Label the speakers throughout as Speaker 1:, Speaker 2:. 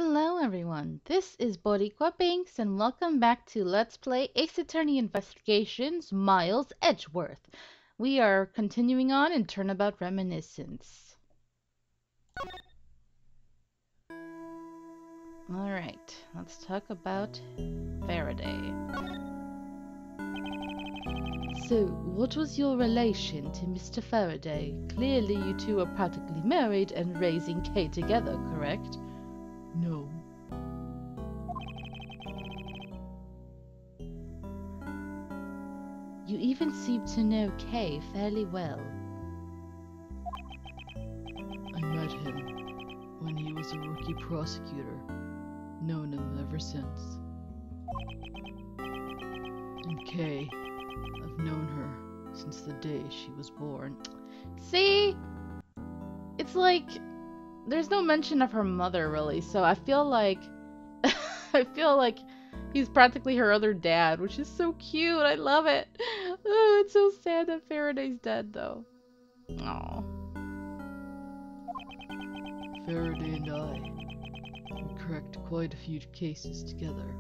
Speaker 1: Hello everyone, this is Boricua Binks and welcome back to Let's Play Ace Attorney Investigations Miles Edgeworth. We are continuing on in Turnabout Reminiscence. Alright, let's talk about Faraday. So, what was your relation to Mr. Faraday? Clearly you two are practically married and raising Kay together, correct? No. You even seem to know Kay fairly well.
Speaker 2: I met him when he was a rookie prosecutor. Known him ever since. And Kay, I've known her since the day she was born.
Speaker 1: See? It's like there's no mention of her mother really, so I feel like he's practically her other dad, which is so cute. I love it. Oh, it's so sad that Faraday's dead though. Aww.
Speaker 2: Faraday and I, we cracked quite a few cases together.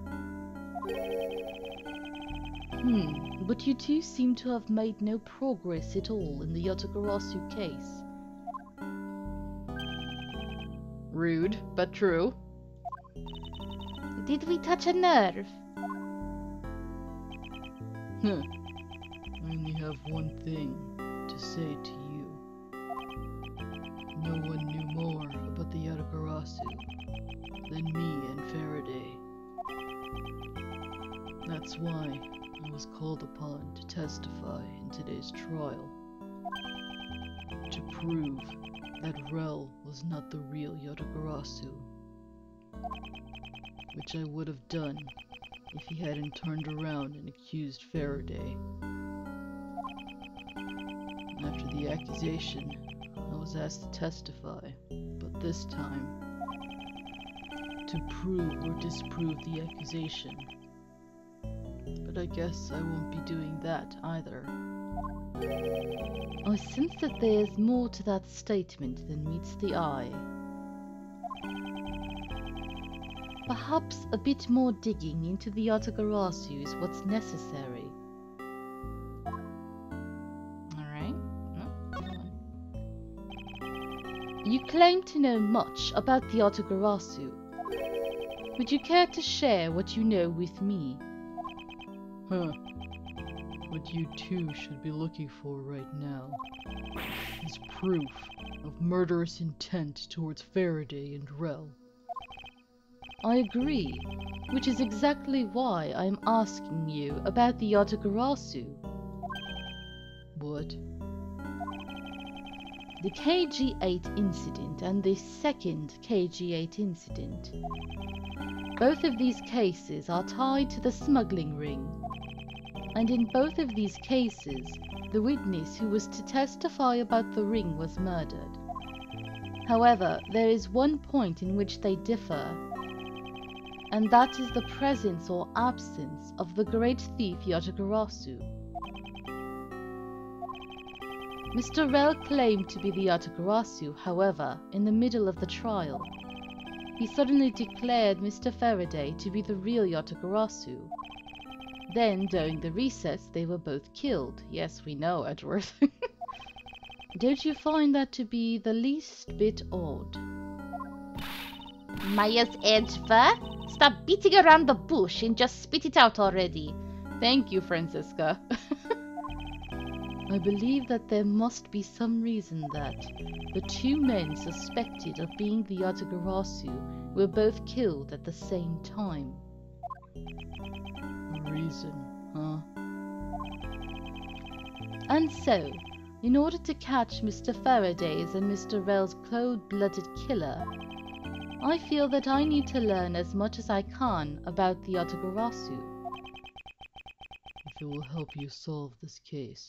Speaker 1: But you two seem to have made no progress at all in the Yotogarasu case. Rude, but true. Did we touch a nerve?
Speaker 2: I only have one thing to say to you. No one knew more about the Yotogarasu than me and Faraday. That's why I was called upon to testify in today's trial. To prove that Rel was not the real Yotogarasu. Which I would have done if he hadn't turned around and accused Faraday. After the accusation, I was asked to testify, but this time, to prove or disprove the accusation. But I guess I won't be doing that either.
Speaker 1: I sense that there's more to that statement than meets the eye. Perhaps a bit more digging into the Yotogarasu is what's necessary. Alright. You claim to know much about the Yotogarasu. Would you care to share what you know with me?
Speaker 2: What you two should be looking for right now is proof of murderous intent towards Faraday and Rel.
Speaker 1: I agree, which is exactly why I'm asking you about the Yotogarasu.
Speaker 2: What?
Speaker 1: The KG-8 incident and the second KG-8 incident. Both of these cases are tied to the smuggling ring. And in both of these cases, the witness who was to testify about the ring was murdered. However, there is one point in which they differ, and that is the presence or absence of the great thief Yotogarasu. Mr. Rel claimed to be the Yotogarasu, however, in the middle of the trial. He suddenly declared Mr. Faraday to be the real Yotogarasu. Then, during the recess, they were both killed. Yes, we know, Edgeworth. Don't you find that to be the least bit odd? Miles Edgeworth? Stop beating around the bush and just spit it out already. Thank you, Francisca. I believe that there must be some reason that the two men suspected of being the Yotogarasu were both killed at the same time.
Speaker 2: Reason, huh?
Speaker 1: And so, in order to catch Mr. Faraday's and Mr. Rel's cold-blooded killer, I feel that I need to learn as much as I can about the Yotogarasu.
Speaker 2: If it will help you solve this case,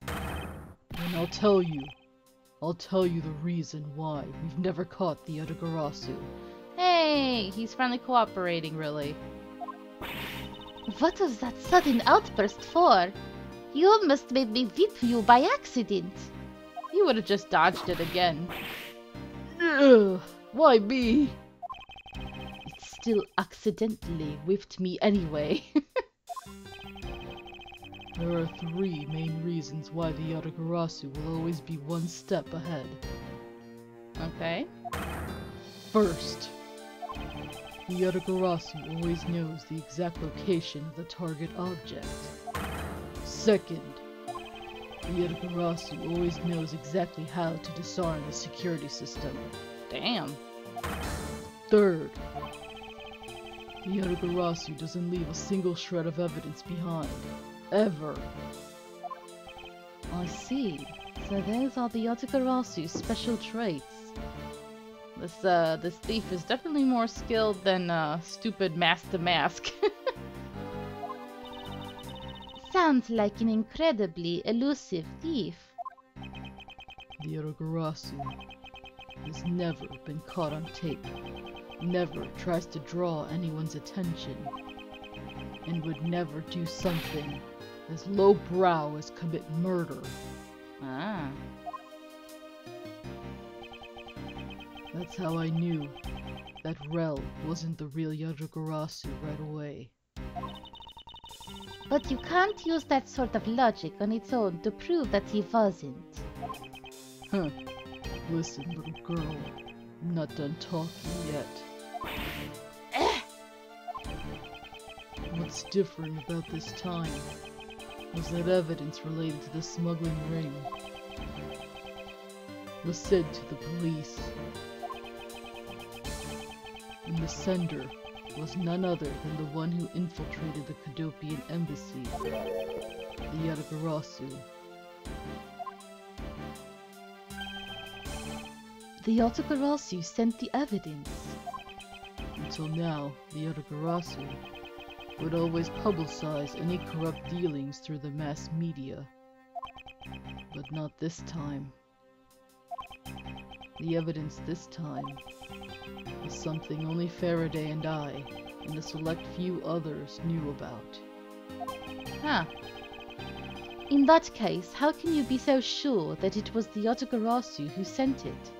Speaker 2: then I'll tell you the reason why we've never caught the Yotogarasu.
Speaker 1: Hey, he's finally cooperating, really. What was that sudden outburst for? You almost made me whip you by accident. You would have just dodged it again.
Speaker 2: Ugh. Why me?
Speaker 1: It still accidentally whipped me anyway.
Speaker 2: There are three main reasons why the Yatagarasu will always be one step ahead.
Speaker 1: Okay.
Speaker 2: First, the Yatagarasu always knows the exact location of the target object. Second, the Yatagarasu always knows exactly how to disarm the security system.
Speaker 1: Damn.
Speaker 2: Third, the Yatagarasu doesn't leave a single shred of evidence behind. Ever.
Speaker 1: I see. So those are the Yatagarasu's special traits. This thief is definitely more skilled than stupid Master Mask. Sounds like an incredibly elusive thief.
Speaker 2: The Yatagarasu has never been caught on tape, never tries to draw anyone's attention, and would never do something as lowbrow as commit murder.
Speaker 1: Ah.
Speaker 2: That's how I knew that Rel wasn't the real Yatagarasu right away.
Speaker 1: But you can't use that sort of logic on its own to prove that he wasn't.
Speaker 2: Huh. Listen, little girl. I'm not done talking yet. What's different about this time was that evidence related to the smuggling ring was sent to the police. And the sender was none other than the one who infiltrated the Kadopian embassy, the Yatagarasu.
Speaker 1: The Yatagarasu sent the evidence.
Speaker 2: Until now, the Yatagarasu would always publicize any corrupt dealings through the mass media. But not this time. The evidence this time was something only Faraday and I, and a select few others, knew about.
Speaker 1: Huh. In that case, how can you be so sure that it was the Yatagarasu who sent it?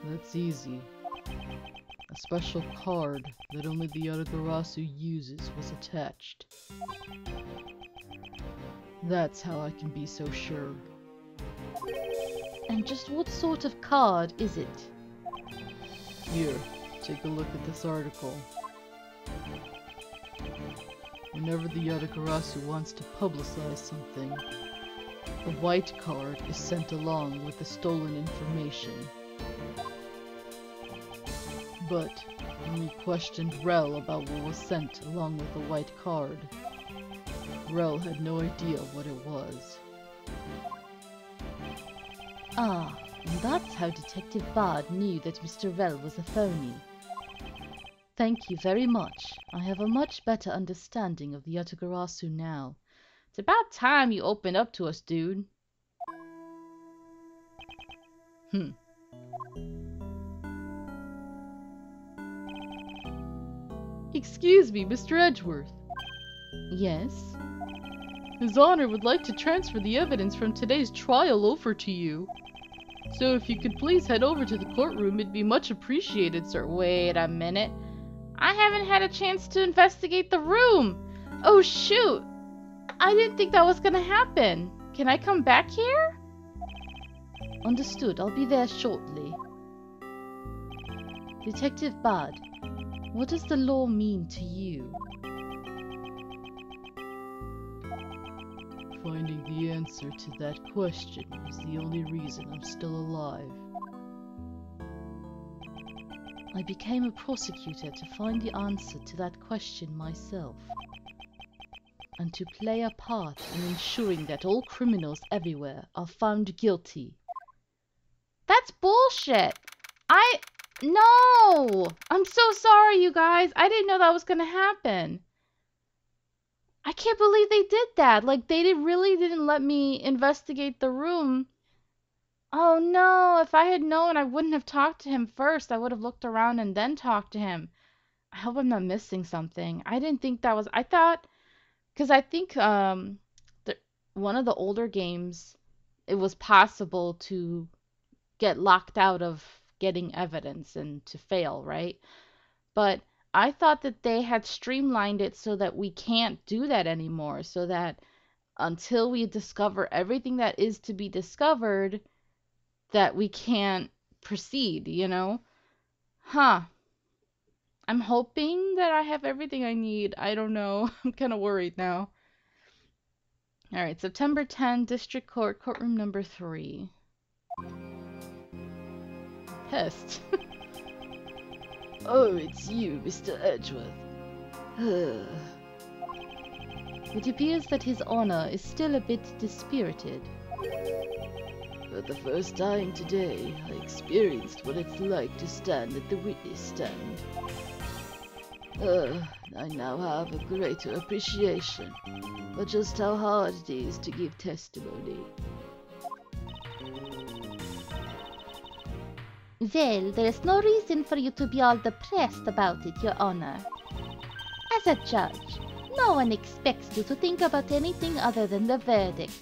Speaker 2: That's easy. A special card that only the Yatagarasu uses was attached. That's how I can be so sure.
Speaker 1: And just what sort of card is it?
Speaker 2: Here, take a look at this article. Whenever the Yatagarasu wants to publicize something, a white card is sent along with the stolen information. But when we questioned Rel about what was sent along with the white card, Rel had no idea what it was.
Speaker 1: Ah, and that's how Detective Bard knew that Mr. Rel was a phony. Thank you very much. I have a much better understanding of the Yatagarasu now. It's about time you opened up to us, dude.
Speaker 2: Excuse me, Mr. Edgeworth.
Speaker 1: Yes?
Speaker 2: His Honor would like to transfer the evidence from today's trial over to you. So if you could please head over to the courtroom, it'd be much appreciated, sir.
Speaker 1: Wait a minute. I haven't had a chance to investigate the room. Oh shoot! I didn't think that was gonna happen. Can I come back here? Understood. I'll be there shortly. Detective Bard, what does the law mean to you?
Speaker 2: Finding the answer to that question is the only reason I'm still alive.
Speaker 1: I became a prosecutor to find the answer to that question myself, and to play a part in ensuring that all criminals everywhere are found guilty. That's bullshit! No! I'm so sorry, you guys. I didn't know that was gonna happen. I can't believe they did that. Like, they really didn't let me investigate the room. Oh no, if I had known, I wouldn't have talked to him first. I would have looked around and then talked to him. I hope I'm not missing something. I didn't think that was... I thought... Because I think one of the older games, it was possible to get locked out of getting evidence and to fail, right? But I thought that they had streamlined it so that we can't do that anymore, so that until we discover everything that is to be discovered, that we can't proceed, you know? Huh. I'm hoping that I have everything I need. I don't know. I'm kind of worried now. All right, September 10, District Court, courtroom number 3. Pest.
Speaker 2: Oh, it's you, Mr. Edgeworth.
Speaker 1: It appears that His Honor is still a bit dispirited.
Speaker 2: For the first time today, I experienced what it's like to stand at the witness stand. I now have a greater appreciation for just how hard it is to give testimony.
Speaker 3: Well, there is no reason for you to be all depressed about it, Your Honor. As a judge, no one expects you to think about anything other than the verdict.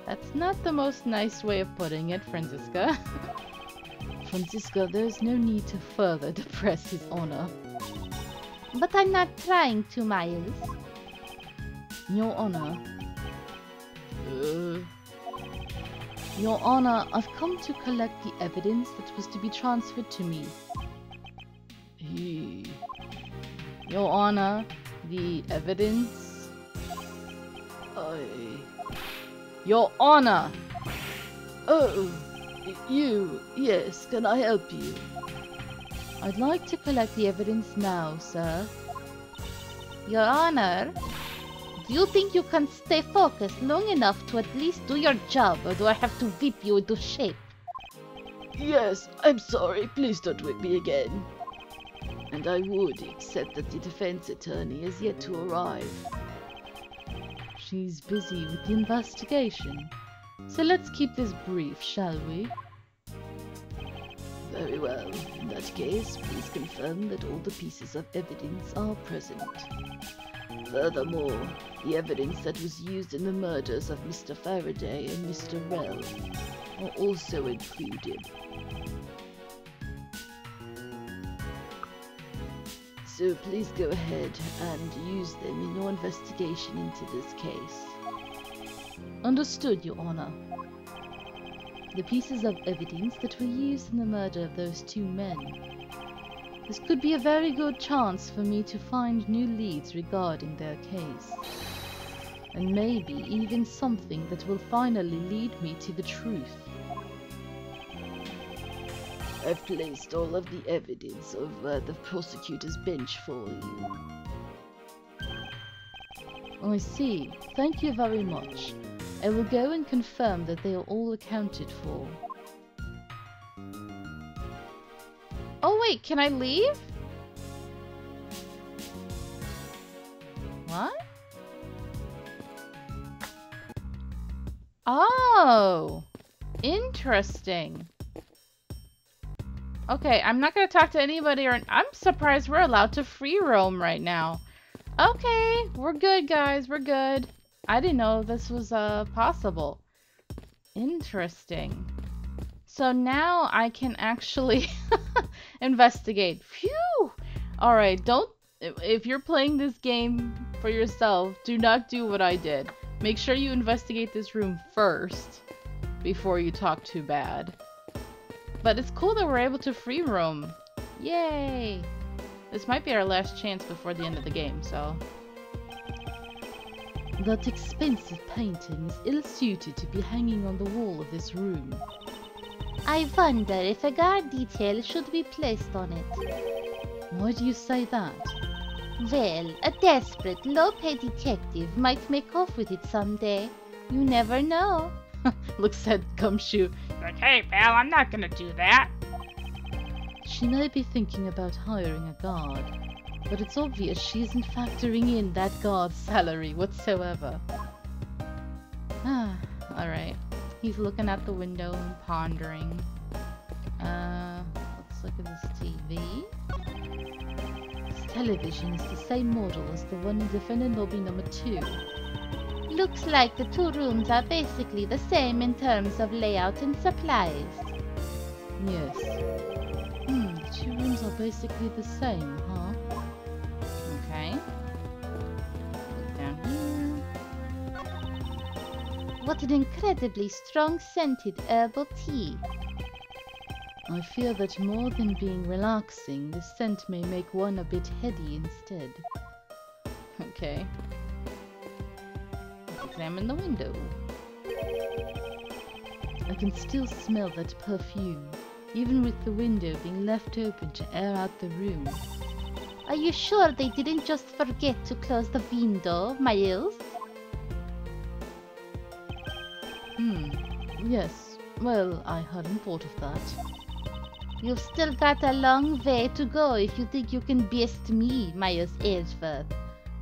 Speaker 1: That's not the most nice way of putting it, Franziska. Franziska, there's no need to further depress His Honor.
Speaker 3: But I'm not trying to, Miles.
Speaker 1: Your Honor. Your Honor, I've come to collect the evidence that was to be transferred to me. Your Honor, the evidence... Your Honor!
Speaker 2: Oh, you, yes, can I help you?
Speaker 1: I'd like to collect the evidence now, sir.
Speaker 3: Your Honor, do you think you can stay focused long enough to at least do your job, or do I have to whip you into shape?
Speaker 2: Yes, I'm sorry, please don't whip me again. And I would, except that the defense attorney has yet to arrive.
Speaker 1: She's busy with the investigation. So let's keep this brief, shall we?
Speaker 2: Very well. In that case, please confirm that all the pieces of evidence are present. Furthermore, the evidence that was used in the murders of Mr. Faraday and Mr. Rell are also included. So please go ahead and use them in your investigation into this case.
Speaker 1: Understood, Your Honor. The pieces of evidence that were used in the murder of those 2 men. This could be a very good chance for me to find new leads regarding their case. And maybe even something that will finally lead me to the truth.
Speaker 2: I've placed all of the evidence over the prosecutor's bench for you.
Speaker 1: I see. Thank you very much. I will go and confirm that they are all accounted for. Oh wait, can I leave? What? Oh! Interesting. Okay, I'm not gonna talk to anybody, or I'm surprised we're allowed to free roam right now. Okay, we're good, guys. We're good. I didn't know this was possible. Interesting. So now I can actually investigate. Phew! Alright, don't... If you're playing this game for yourself, do not do what I did. Make sure you investigate this room first before you talk too bad. But it's cool that we're able to free roam. Yay! This might be our last chance before the end of the game, so... That expensive painting is ill-suited to be hanging on the wall of this room.
Speaker 3: I wonder if a guard detail should be placed on it.
Speaker 1: Why do you say that?
Speaker 3: Well, a desperate, low-paid detective might make off with it someday. You never know.
Speaker 1: Looks at Gumshoe.
Speaker 4: Like, hey, pal, I'm not gonna do that.
Speaker 1: She may be thinking about hiring a guard, but it's obvious she isn't factoring in that guard's salary whatsoever. Alright. He's looking out the window and pondering. Let's look at this TV. This television is the same model as the one in defendant lobby number 2.
Speaker 3: Looks like the 2 rooms are basically the same in terms of layout and supplies.
Speaker 1: Yes. basically the same, huh?
Speaker 5: Okay. Look down here.
Speaker 3: What an incredibly strong-scented herbal tea.
Speaker 1: I fear that more than being relaxing, the scent may make one a bit heady instead.
Speaker 5: Okay. Let's examine the window.
Speaker 1: I can still smell that perfume, even with the window being left open to air out the room.
Speaker 3: Are you sure they didn't just forget to close the window, Miles?
Speaker 1: Yes. Well, I hadn't thought of that.
Speaker 3: You've still got a long way to go if you think you can best me, Miles Edgeworth.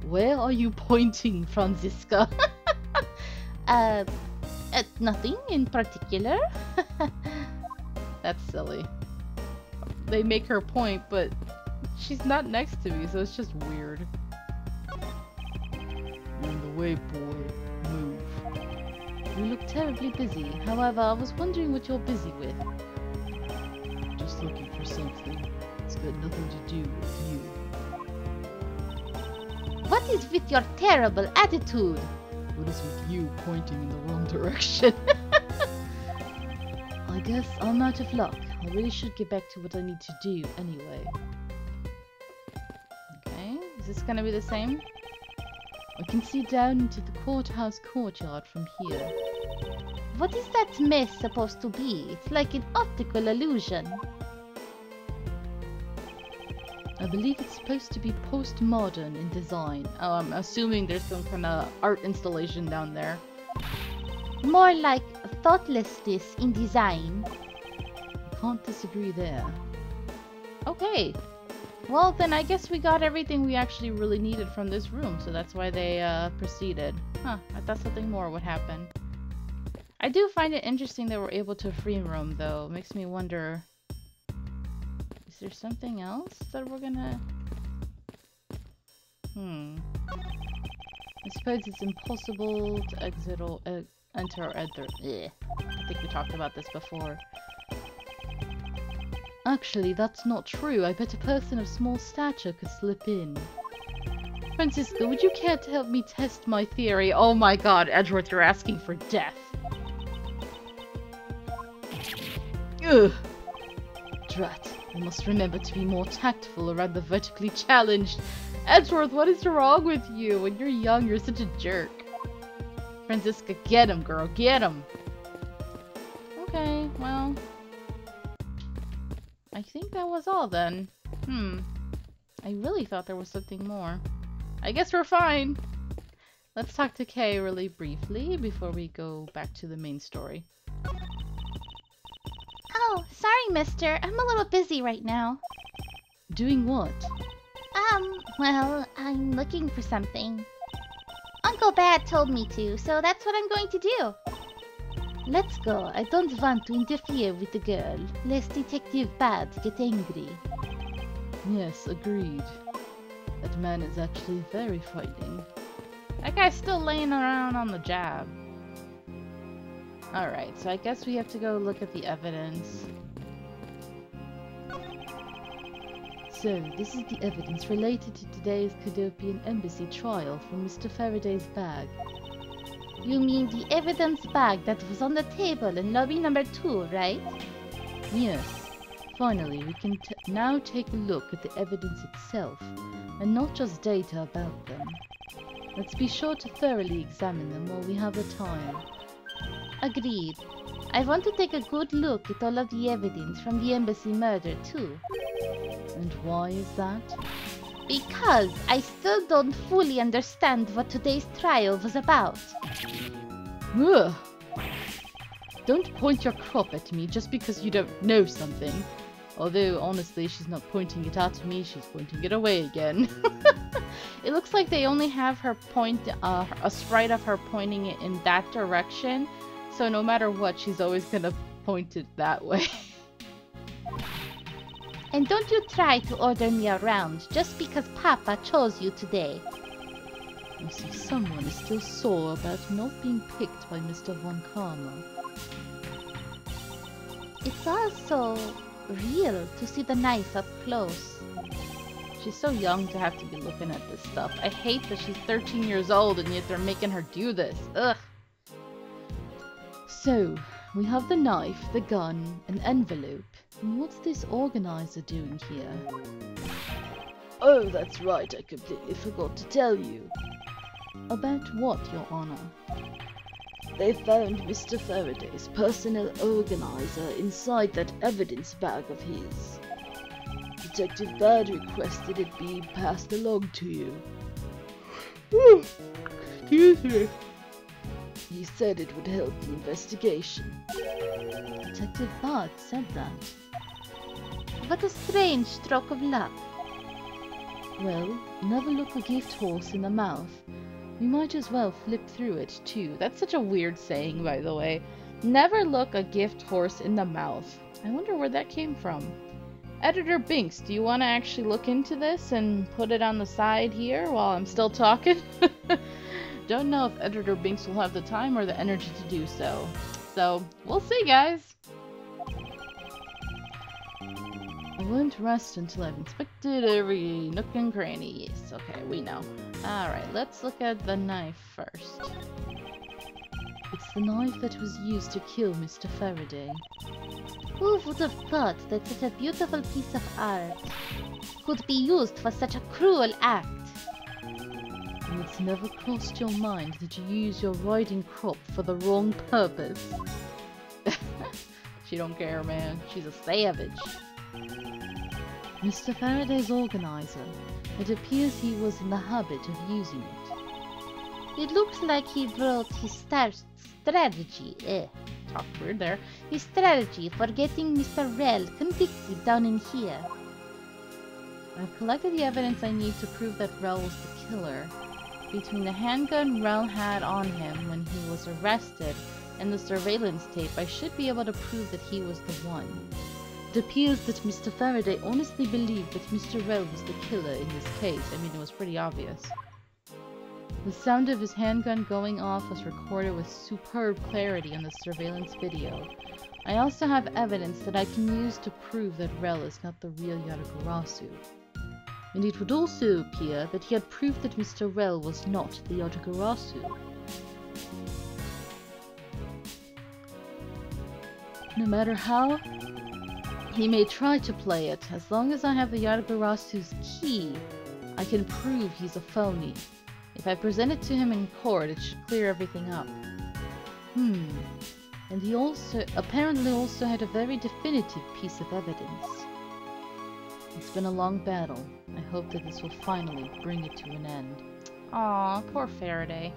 Speaker 1: Where are you pointing, Franziska?
Speaker 3: At nothing in particular.
Speaker 1: That's silly. They make her point, but she's not next to me, so it's just weird.
Speaker 2: You're in the way, boy. Move.
Speaker 1: You look terribly busy. However, I was wondering what you're busy with.
Speaker 2: Just looking for something. It's got nothing to do with you.
Speaker 3: What is with your terrible attitude?
Speaker 2: What is with you pointing in the wrong direction?
Speaker 1: I guess I'm out of luck. I really should get back to what I need to do anyway.
Speaker 5: Okay. Is this gonna be the same?
Speaker 1: I can see down into the courthouse courtyard from here.
Speaker 3: What is that mess supposed to be? It's like an optical illusion.
Speaker 1: I believe it's supposed to be postmodern in design.
Speaker 5: Oh, I'm assuming there's some kind of art installation down there.
Speaker 3: More like thoughtlessness in design.
Speaker 1: I can't disagree there.
Speaker 5: Okay. Well, then I guess we got everything we actually really needed from this room, so that's why they proceeded. Huh, I thought something more would happen. I do find it interesting that we're able to free roam, though. It makes me wonder... Is there something else that we're gonna...
Speaker 1: I suppose it's impossible to exit or enter or enter.
Speaker 5: I think we talked about this before.
Speaker 1: Actually, that's not true. I bet a person of small stature could slip in. Francisca, would you care to help me test my theory?
Speaker 5: Oh my god, Edgeworth, you're asking for death.
Speaker 1: Ugh! Drat. I must remember to be more tactful around the vertically challenged.
Speaker 5: Edgeworth, what is wrong with you? When you're young, you're such a jerk. Franziska, get him, girl, get him. Okay, well... I think that was all then. I really thought there was something more. I guess we're fine. Let's talk to Kay really briefly before we go back to the main story.
Speaker 3: Oh, sorry, mister. I'm a little busy right now.
Speaker 1: Doing what?
Speaker 3: Well, I'm looking for something. Uncle Bad told me to, so that's what I'm going to do. Let's go. I don't want to interfere with the girl, lest Detective Bad get angry.
Speaker 1: Yes, agreed. That man is actually very frightening.
Speaker 5: That guy's still laying around on the job. Alright, so I guess we have to go look at the evidence.
Speaker 1: So, this is the evidence related to today's Cadopian Embassy trial from Mr. Faraday's bag.
Speaker 3: You mean the evidence bag that was on the table in lobby number 2, right?
Speaker 1: Yes. Finally, we can now take a look at the evidence itself, and not just data about them. Let's be sure to thoroughly examine them while we have the time.
Speaker 3: Agreed. I want to take a good look at all of the evidence from the embassy murder too.
Speaker 1: And why is that?
Speaker 3: Because I still don't fully understand what today's trial was about.
Speaker 1: Ugh. Don't point your crop at me just because you don't know something. Although, honestly, she's not pointing it at me, she's pointing it away again.
Speaker 5: It looks like they only have her point, a sprite of her pointing it in that direction. So no matter what, she's always gonna point it that way.
Speaker 3: And don't you try to order me around just because Papa chose you today.
Speaker 1: I see someone is still sore about not being picked by Mr. Von Karma.
Speaker 3: It's also real to see the knife up close.
Speaker 5: She's so young to have to be looking at this stuff. I hate that she's 13 years old and yet they're making her do this. Ugh.
Speaker 1: So, we have the knife, the gun, an envelope. And what's this organizer doing here?
Speaker 2: Oh, that's right, I completely forgot to tell you.
Speaker 1: About what, Your Honor?
Speaker 2: They found Mr. Faraday's personal organizer inside that evidence bag of his. Detective Bird requested it be passed along to you.
Speaker 1: Excuse me.
Speaker 2: He said it would help the investigation.
Speaker 1: Detective Bard said that.
Speaker 3: What a strange stroke of luck.
Speaker 1: Well, never look a gift horse in the mouth. We might as well flip through it too.
Speaker 5: That's such a weird saying, by the way. Never look a gift horse in the mouth. I wonder where that came from. Editor Binks, do you want to actually look into this and put it on the side here while I'm still talking? Don't know if Editor Binks will have the time or the energy to do so. So, we'll see, guys.
Speaker 1: I won't rest until I've inspected every nook and cranny. Yes, okay, we know.
Speaker 5: Alright, let's look at the knife first.
Speaker 1: It's the knife that was used to kill Mr. Faraday.
Speaker 3: Who would have thought that such a beautiful piece of art could be used for such a cruel act?
Speaker 1: And it's never crossed your mind that you use your riding crop for the wrong purpose.
Speaker 5: She don't care, man. She's a savage.
Speaker 1: Mr. Faraday's organizer. It appears he was in the habit of using it.
Speaker 3: It looks like he wrote his strategy.
Speaker 5: Talked weird there.
Speaker 3: His strategy for getting Mr. Rell convicted down in here.
Speaker 1: I've collected the evidence I need to prove that Rell was the killer.
Speaker 5: Between the handgun Rell had on him when he was arrested and the surveillance tape, I should be able to prove that he was the one.
Speaker 1: It appears that Mr. Faraday honestly believed that Mr. Rell was the killer in this case.
Speaker 5: I mean, it was pretty obvious.
Speaker 1: The sound of his handgun going off was recorded with superb clarity on the surveillance video. I also have evidence that I can use to prove that Rell is not the real Yatagarasu. And it would also appear that he had proof that Mr. Rell was not the Yatagarasu. No matter how he may try to play it, as long as I have the Yatagarasu's key, I can prove he's a phony. If I present it to him in court, it should clear everything up. And he apparently also had a very definitive piece of evidence. It's been a long battle. I hope that this will finally bring it to an end.
Speaker 5: Aw, poor Faraday.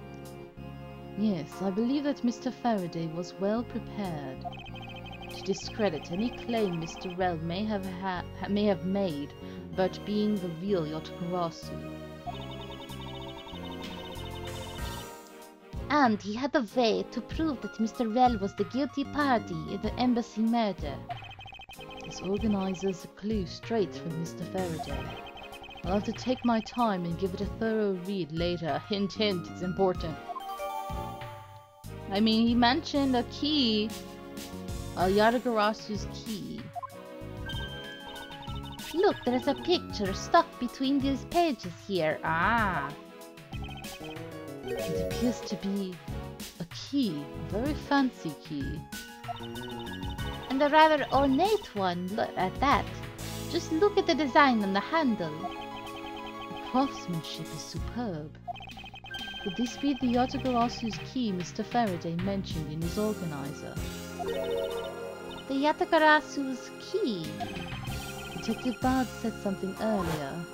Speaker 1: Yes, I believe that Mr. Faraday was well prepared to discredit any claim Mr. Rell may have made about being the real Yatagarasu.
Speaker 3: And he had a way to prove that Mr. Rell was the guilty party in the embassy murder.
Speaker 1: This organizer's a clue straight from Mr. Faraday. I'll have to take my time and give it a thorough read later.
Speaker 5: Hint, hint, it's important. I mean, he mentioned a key. Yatagarasu's key.
Speaker 3: Look, there's a picture stuck between these pages here.
Speaker 5: Ah.
Speaker 1: It appears to be a key, a very fancy key.
Speaker 3: And a rather ornate one, look at that. Just look at the design on the handle.
Speaker 1: The craftsmanship is superb. Could this be the Yatagarasu's key Mr. Faraday mentioned in his organizer?
Speaker 3: The Yatagarasu's key.
Speaker 1: Detective Bard said something earlier.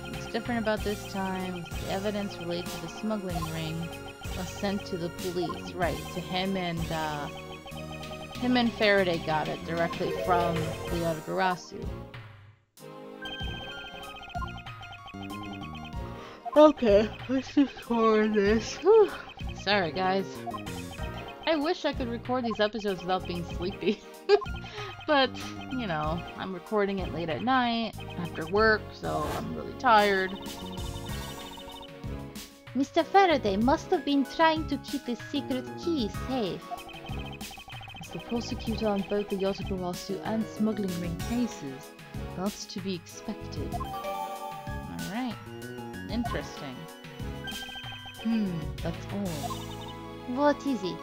Speaker 5: What's different about this time is the evidence related to the smuggling ring was sent to the police. Right, to him and Faraday got it directly from the Yatagarasu.
Speaker 1: Okay, let's just record this. Whew.
Speaker 5: Sorry, guys. I wish I could record these episodes without being sleepy. But, you know, I'm recording it late at night, after work, so I'm really tired.
Speaker 3: Mr. Faraday must have been trying to keep his secret key safe.
Speaker 1: As the prosecutor on both the Yotogarasu and smuggling ring cases. That's to be expected.
Speaker 5: Alright. Interesting.
Speaker 1: That's all.
Speaker 3: What is it?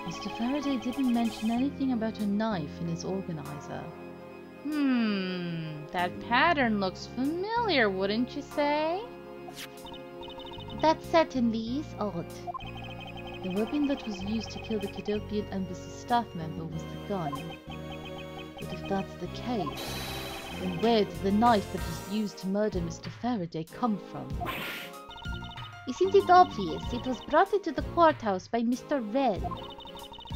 Speaker 1: Mr. Faraday didn't mention anything about a knife in his organizer.
Speaker 5: That pattern looks familiar, wouldn't you say?
Speaker 3: That certainly is odd.
Speaker 1: The weapon that was used to kill the Cadopian Embassy staff member was the gun. But if that's the case, then where did the knife that was used to murder Mr. Faraday come from?
Speaker 3: Isn't it obvious? It was brought into the courthouse by Mr. Red.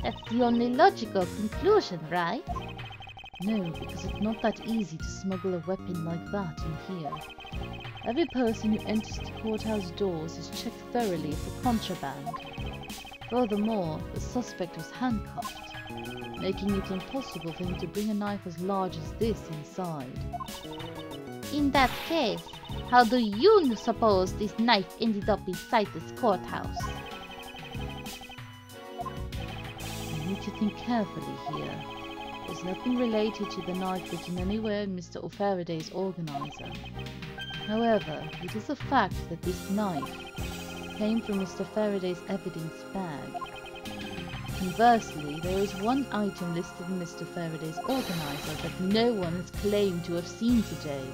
Speaker 3: That's the only logical conclusion, right?
Speaker 1: No, because it's not that easy to smuggle a weapon like that in here. Every person who enters the courthouse doors is checked thoroughly for contraband. Furthermore, the suspect was handcuffed, making it impossible for him to bring a knife as large as this inside.
Speaker 3: In that case, how do you suppose this knife ended up inside this courthouse?
Speaker 1: You need to think carefully here. There's nothing related to the knife written anywhere in Mr. O'Faraday's organizer. However, it is a fact that this knife came from Mr. Faraday's evidence bag. Conversely, there is one item listed in Mr. Faraday's organizer that no one has claimed to have seen today.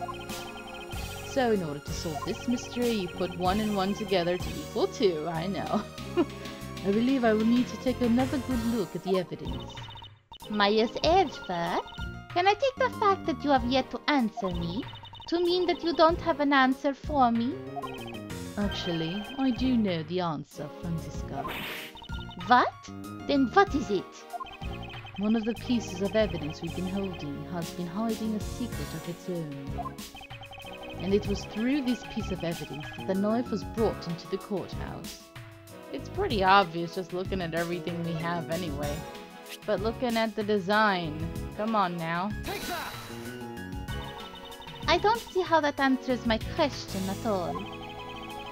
Speaker 1: So in order to solve this mystery, you put 1 and 1 together to equal 2, I know. I believe I will need to take another good look at the evidence.
Speaker 3: Myers Edgeworth? Can I take the fact that you have yet to answer me to mean that you don't have an answer for me?
Speaker 1: Actually, I do know the answer, Franziska.
Speaker 3: What? Then what is it?
Speaker 1: One of the pieces of evidence we've been holding has been hiding a secret of its own. And it was through this piece of evidence that the knife was brought into the courthouse.
Speaker 5: It's pretty obvious just looking at everything we have anyway. But looking at the design, come on now.
Speaker 3: I don't see how that answers my question at all.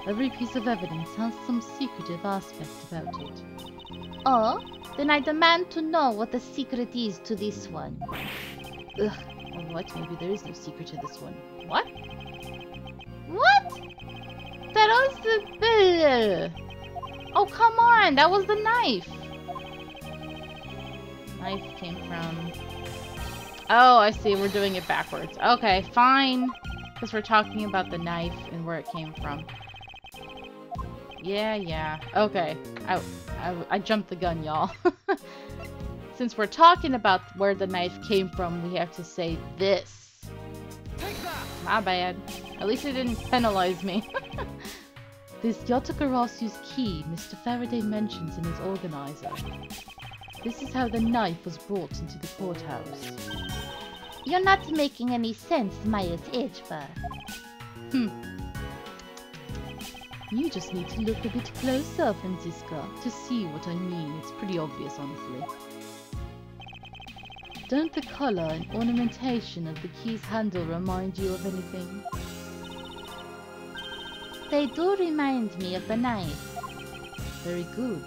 Speaker 1: Every piece of evidence has some secretive aspect about it.
Speaker 3: Oh? Then I demand to know what the secret is to this one.
Speaker 1: Ugh, or what? Maybe there is no secret to this one.
Speaker 5: What?
Speaker 3: What?
Speaker 5: That was the... Oh, come on! That was the knife! Knife came from... Oh, I see. We're doing it backwards. Okay, fine. Because we're talking about the knife and where it came from. Yeah. Okay. I jumped the gun, y'all. Since we're talking about where the knife came from, we have to say this. My bad. At least it didn't penalize me.
Speaker 1: This Yotakarasu's key Mr. Faraday mentions in his organizer. This is how the knife was brought into the courthouse.
Speaker 3: You're not making any sense, Myers Edgeworth.
Speaker 1: You just need to look a bit closer, Franziska, to see what I mean. It's pretty obvious, honestly. Don't the color and ornamentation of the key's handle remind you of anything?
Speaker 3: They do remind me of the knife.
Speaker 1: Very good.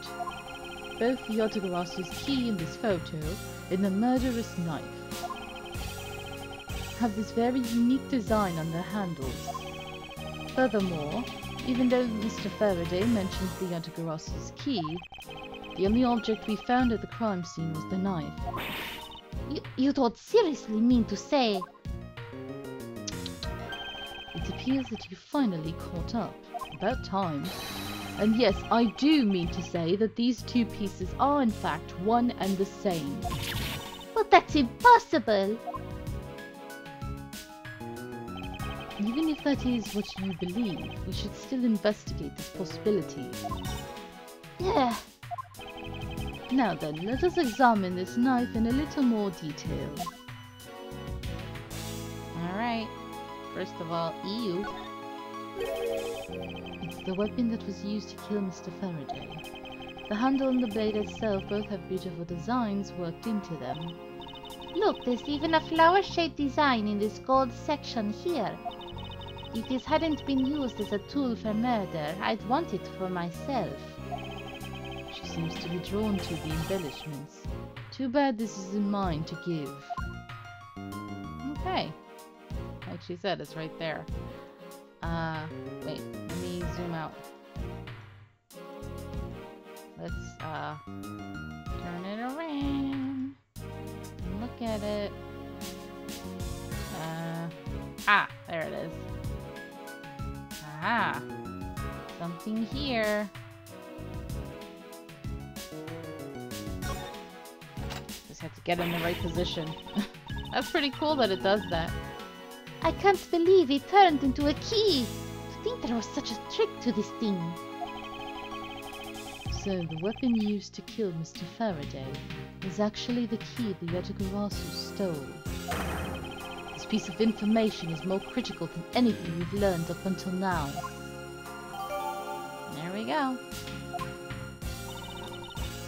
Speaker 1: Both the Yotagarasu's key in this photo and the murderous knife have this very unique design on their handles. Furthermore, even though Mr. Faraday mentions the Yotagarasu's key, the only object we found at the crime scene was the knife.
Speaker 3: You don't seriously mean to say...
Speaker 1: It appears that you finally caught up. About time. And yes, I do mean to say that these two pieces are in fact one and the same.
Speaker 3: But that's impossible!
Speaker 1: Even if that is what you believe, we should still investigate this possibility.
Speaker 3: Yeah.
Speaker 1: Now then, let us examine this knife in a little more detail.
Speaker 5: Alright. First of all, ew.
Speaker 1: It's the weapon that was used to kill Mr. Faraday. The handle and the blade itself both have beautiful designs worked into them.
Speaker 3: Look, there's even a flower-shaped design in this gold section here. If this hadn't been used as a tool for murder, I'd want it for myself.
Speaker 1: She seems to be drawn to the embellishments. Too bad this isn't mine to give.
Speaker 5: Okay. Like she said, it's right there. Wait, let me zoom out. Let's, turn it around. Look at it. There it is. Ah, something here. Just have to get in the right position. That's pretty cool that it does that.
Speaker 3: I can't believe it turned into a key. To think there was such a trick to this thing.
Speaker 1: So the weapon used to kill Mr. Faraday was actually the key the Yatagarasu stole. This piece of information is more critical than anything we've learned up until now.
Speaker 5: There we go.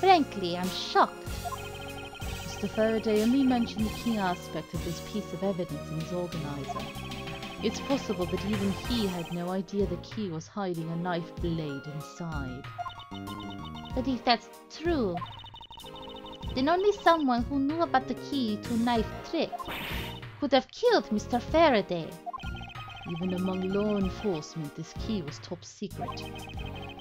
Speaker 3: Frankly, I'm shocked.
Speaker 1: Mr. Faraday only mentioned the key aspect of this piece of evidence in his organizer. It's possible that even he had no idea the key was hiding a knife blade inside.
Speaker 3: But if that's true, then only someone who knew about the key to knife trick could have killed Mr. Faraday.
Speaker 1: Even among law enforcement, this key was top secret.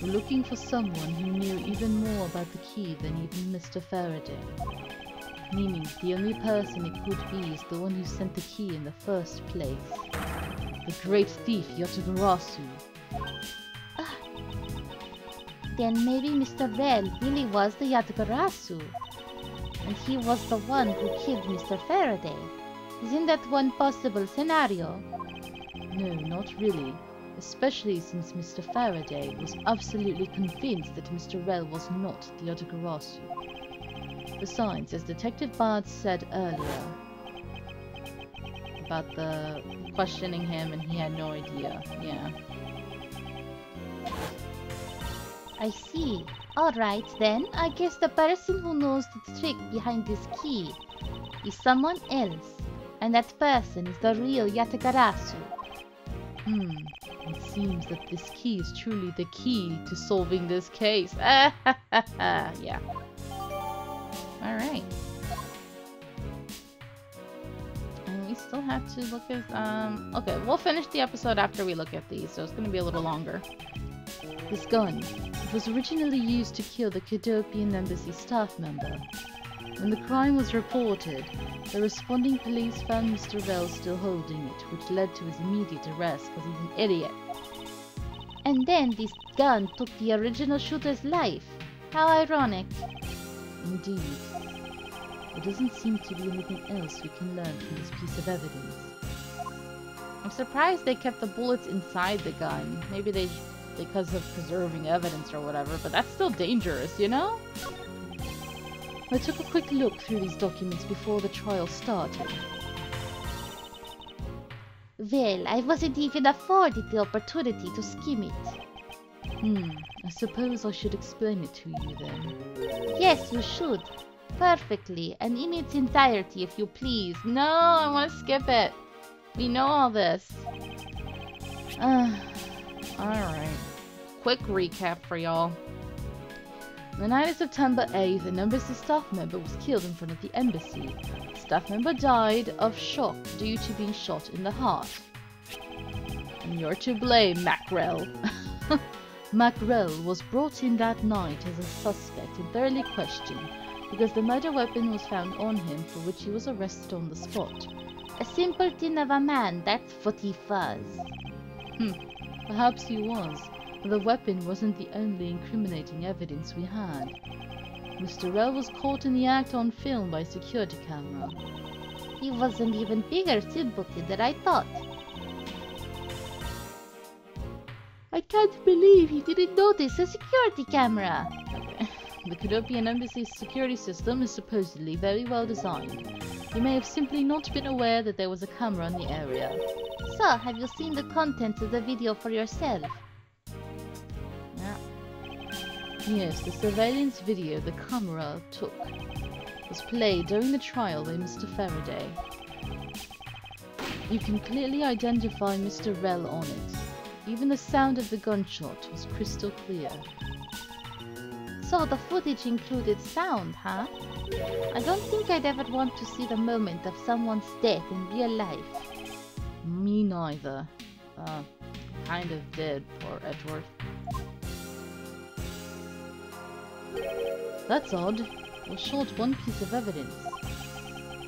Speaker 1: We're looking for someone who knew even more about the key than even Mr. Faraday. Meaning, the only person it could be is the one who sent the key in the first place. The great thief Yatagarasu.
Speaker 3: Then maybe Mr. Rel really was the Yatagarasu. And he was the one who killed Mr. Faraday. Isn't that one possible scenario?
Speaker 1: No, not really. Especially since Mr. Faraday was absolutely convinced that Mr. Rel was not the Yatagarasu. Besides, as Detective Bard said earlier,
Speaker 5: About the questioning him and he had no idea. Yeah.
Speaker 3: I see. Alright then, I guess the person who knows the trick behind this key is someone else. And that person is the real Yatagarasu.
Speaker 1: It seems that this key is truly the key
Speaker 5: To solving this case. Yeah. Alright. And we still have to look at, okay, we'll finish the episode after we look at these, so it's gonna be a little longer.
Speaker 1: This gun. It was originally used to kill the Cadopian Embassy staff member. When the crime was reported, the responding police found Mr. Rel still holding it, which led to his immediate arrest because he's an idiot.
Speaker 3: And then this gun took the original shooter's life. How ironic.
Speaker 1: Indeed. There doesn't seem to be anything else we can learn from this piece of evidence.
Speaker 5: I'm surprised they kept the bullets inside the gun. Maybe because of preserving evidence or whatever, but that's still dangerous, you know?
Speaker 1: I took a quick look through these documents before the trial started.
Speaker 3: Well, I wasn't even afforded the opportunity to skim it.
Speaker 1: I suppose I should explain it to you then.
Speaker 3: Yes, you should. Perfectly, and in its entirety, if you please.
Speaker 5: No, I want to skip it. We know all this. Alright. Quick recap for y'all.
Speaker 1: The night of September 8th, an embassy staff member was killed in front of the embassy. The staff member died of shock due to being shot in the heart.
Speaker 5: And you're to blame, Macrel.
Speaker 1: Macrel was brought in that night as a suspect and thoroughly questioned because the murder weapon was found on him, for which he was arrested on the spot.
Speaker 3: A simpleton of a man, that's what he was.
Speaker 1: Perhaps he was, but the weapon wasn't the only incriminating evidence we had. Mr. Rel was caught in the act on film by a security camera.
Speaker 3: He was an even bigger simpleton than I thought. I can't believe he didn't notice a security camera.
Speaker 1: The Cadopian Embassy's security system is supposedly very well designed. He may have simply not been aware that there was a camera in the area.
Speaker 3: So, have you seen the contents of the video for yourself?
Speaker 5: Yeah.
Speaker 1: Yes, the surveillance video the camera took was played during the trial by Mr. Faraday. You can clearly identify Mr. Rel on it. Even the sound of the gunshot was crystal clear.
Speaker 3: So the footage included sound, huh? I don't think I'd ever want to see the moment of someone's death in real life.
Speaker 5: Me neither. Kind of did, poor Edgeworth. That's odd. We're short one piece of evidence.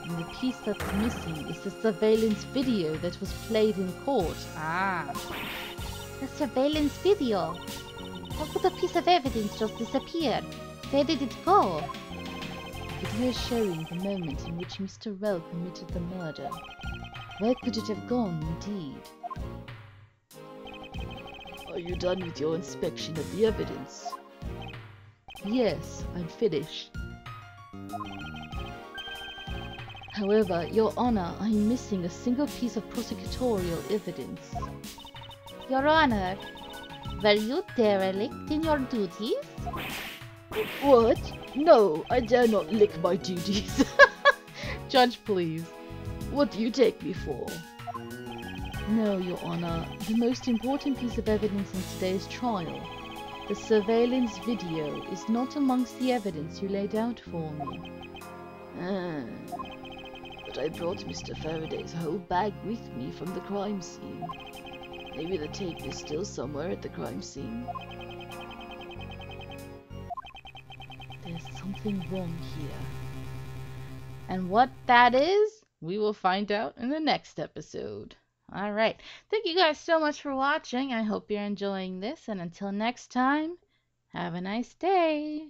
Speaker 5: And the piece that's missing is the surveillance video that was played in court. Ah.
Speaker 3: The surveillance video. How could a piece of evidence just disappear? Where did it go?
Speaker 5: The video showing the moment in which Mr. Rell committed the murder. Where could it have gone, indeed?
Speaker 2: Are you done with your inspection of the evidence?
Speaker 5: Yes, I'm finished. However, Your Honor, I'm missing a single piece of prosecutorial evidence.
Speaker 3: Your Honor, were you derelict in your duties?
Speaker 2: What? No, I dare not lick my duties.
Speaker 5: Judge, please.
Speaker 2: What do you take me for?
Speaker 5: No, Your Honor. The most important piece of evidence in today's trial, the surveillance video, is not amongst the evidence you laid out for me.
Speaker 2: But I brought Mr. Faraday's whole bag with me from the crime scene. Maybe the tape is still somewhere at the crime scene.
Speaker 5: There's something wrong here. And what that is, we will find out in the next episode. Alright, thank you guys so much for watching. I hope you're enjoying this, and until next time, have a nice day.